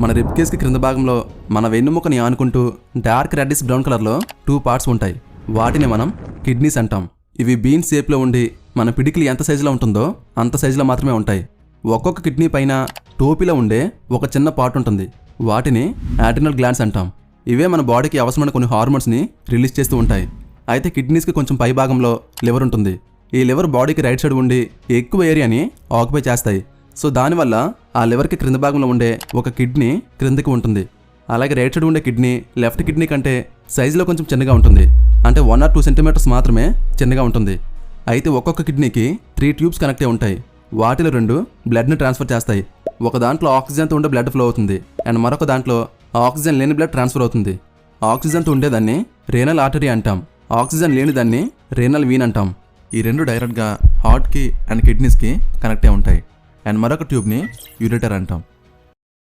మన రిబ్ కేస్కి క్రింద భాగంలో మన వెన్నుముకని ఆనుకుంటూ డార్క్ రెడ్డిష్ బ్రౌన్ కలర్లో 2 పార్ట్స్ ఉంటాయి. వాటిని మనం కిడ్నీస్ అంటాం. ఇవి బీన్ షేప్లో ఉండి మన పిడికిలి ఎంత సైజులో ఉంటుందో అంత సైజులో మాత్రమే ఉంటాయి. ఒక్కొక్క కిడ్నీ పైన టోపీలో ఉండే ఒక చిన్న పార్ట్ ఉంటుంది. వాటిని యాడ్రినల్ గ్లాండ్స్ అంటాం. ఇవే మన బాడీకి అవసరమైన కొన్ని హార్మోన్స్ని రిలీజ్ చేస్తూ ఉంటాయి. అయితే కిడ్నీస్కి కొంచెం పై భాగంలో లివర్ ఉంటుంది. ఈ లివర్ బాడీకి రైట్ సైడ్ ఉండి ఎక్కువ ఏరియాని ఆక్యుపై చేస్తాయి. సో దానివల్ల ఆ లివర్కి క్రింద భాగంలో ఉండే ఒక కిడ్నీ క్రిందకి ఉంటుంది. అలాగే రైట్ సైడ్ ఉండే కిడ్నీ లెఫ్ట్ కిడ్నీ కంటే సైజులో కొంచెం చిన్నగా ఉంటుంది. అంటే 1 or 2 సెంటీమీటర్స్ మాత్రమే చిన్నగా ఉంటుంది. అయితే ఒక్కొక్క కిడ్నీకి 3 ట్యూబ్స్ కనెక్ట్ అయి ఉంటాయి. వాటిలో 2 బ్లడ్ని ట్రాన్స్ఫర్ చేస్తాయి. ఒక దాంట్లో ఆక్సిజన్తో ఉండే బ్లడ్ ఫ్లో అవుతుంది అండ్ మరొక దాంట్లో ఆక్సిజన్ లేని బ్లడ్ ట్రాన్స్ఫర్ అవుతుంది. ఆక్సిజన్తో ఉండేదాన్ని రేనల్ ఆర్టరీ అంటాం. ఆక్సిజన్ లేని దాన్ని రేనల్ వీన్ అంటాం. ఈ 2 డైరెక్ట్గా హార్ట్కి అండ్ కిడ్నీస్కి కనెక్ట్ అయి ఉంటాయి. అండ్ మరొక ట్యూబ్ని యూరేటర్ అంటాం.